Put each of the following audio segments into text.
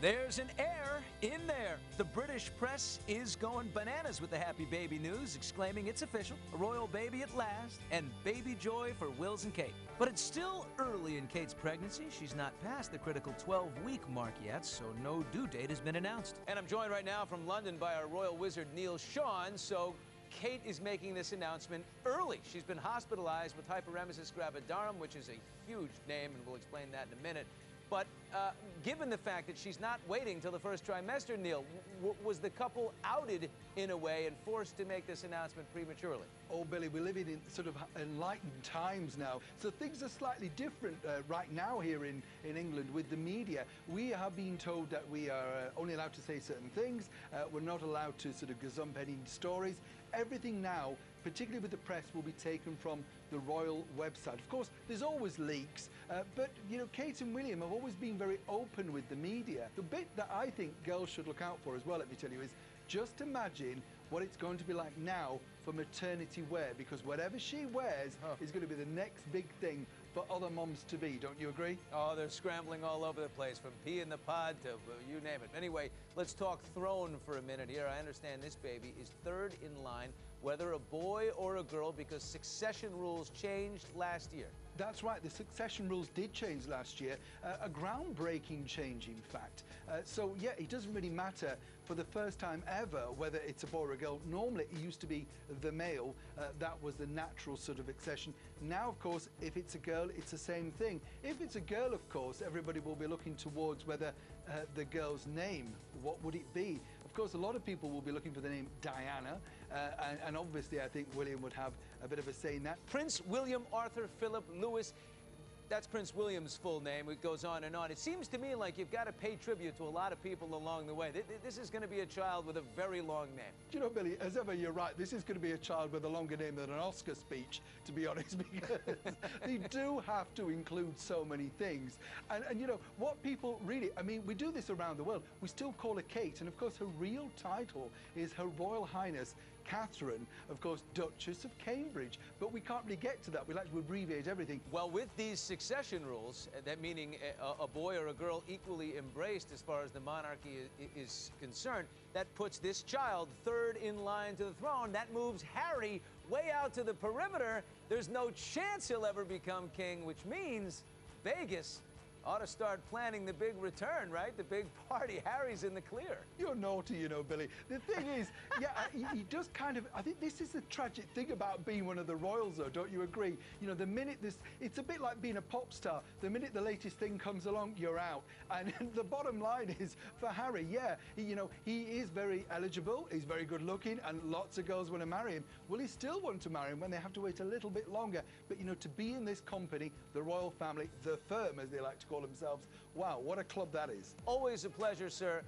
There's an heir in there. The British press is going bananas with the happy baby news, exclaiming it's official, a royal baby at last, and baby joy for Wills and Kate. But it's still early in Kate's pregnancy. She's not past the critical 12-week mark yet, so no due date has been announced. And I'm joined right now from London by our royal wizard, Neil Sean. So Kate is making this announcement early. She's been hospitalized with hyperemesis gravidarum, which is a huge name, and we'll explain that in a minute. But given the fact that she's not waiting till the first trimester, Neil, was the couple outed in a way and forced to make this announcement prematurely? Oh, Billy, we're living in sort of enlightened times now. So things are slightly different right now here in England with the media. We have been told that we are only allowed to say certain things. We're not allowed to sort of gazump any stories. Everything now, particularly with the press, will be taken from the royal website. Of course, there's always leaks, but, you know, Kate and William have always been very open with the media. The bit that I think girls should look out for as well, let me tell you, is just imagine what it's going to be like now for maternity wear, because whatever she wears is going to be the next big thing for other moms to be. Don't you agree? Oh, they're scrambling all over the place, from pea in the pod to you name it. Anyway, let's talk throne for a minute here. I understand this baby is third in line, whether a boy or a girl, because succession rules changed last year. That's right, the succession rules did change last year, a groundbreaking change, in fact. So, yeah, it doesn't really matter for the first time ever whether it's a boy or a girl. Normally, it used to be the male. That was the natural sort of accession. Now, of course, if it's a girl, it's the same thing. If it's a girl, of course, everybody will be looking towards whether the girl's name, what would it be? Of course, a lot of people will be looking for the name Diana, and obviously I think William would have a bit of a say in that. Prince William Arthur Philip Louis. That's Prince William's full name. It goes on and on. It seems to me like you've got to pay tribute to a lot of people along the way. This is going to be a child with a very long name. Do you know, Billy, as ever, you're right. This is going to be a child with a longer name than an Oscar speech, to be honest, because they do have to include so many things. And, you know, what people really, I mean, we do this around the world. We still call her Kate, and, of course, her real title is Her Royal Highness Catherine, of course, Duchess of Cambridge. But we can't really get to that. We like to abbreviate everything. Well, with these succession rules, that meaning a boy or a girl equally embraced as far as the monarchy is concerned, that puts this child third in line to the throne. That moves Harry way out to the perimeter. There's no chance he'll ever become king, which means Vegas ought to start planning the big return, right? The big party. Harry's in the clear. You're naughty, you know, Billy. The thing is, yeah, he does kind of, I think this is the tragic thing about being one of the royals, though, don't you agree? You know, the minute this, it's a bit like being a pop star. The minute the latest thing comes along, you're out. And the bottom line is, for Harry, yeah, you know, he is very eligible, he's very good looking, and lots of girls want to marry him. Will he still want to marry him when they have to wait a little bit longer? But, you know, to be in this company, the royal family, the firm, as they like to call themselves. Wow, what a club that is. Always a pleasure, sir.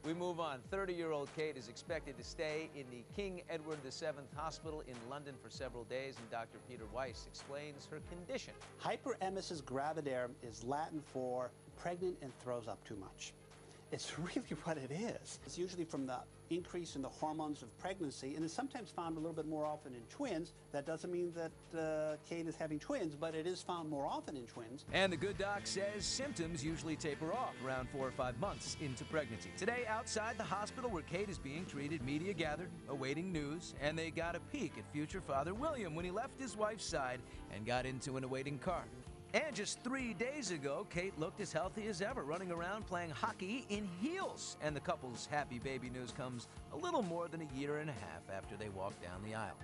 We move on. 30-year-old Kate is expected to stay in the King Edward VII Hospital in London for several days, and Dr. Peter Weiss explains her condition. Hyperemesis gravidarum is Latin for pregnant and throws up too much. It's really what it is. It's usually from the increase in the hormones of pregnancy, and is sometimes found a little bit more often in twins. That doesn't mean that Kate is having twins, but it is found more often in twins. And the good doc says symptoms usually taper off around 4 or 5 months into pregnancy. Today, outside the hospital where Kate is being treated, media gathered, awaiting news, and they got a peek at future Father William when he left his wife's side and got into an awaiting car. And just 3 days ago, Kate looked as healthy as ever, running around playing hockey in heels. And the couple's happy baby news comes a little more than a year and a half after they walked down the aisle.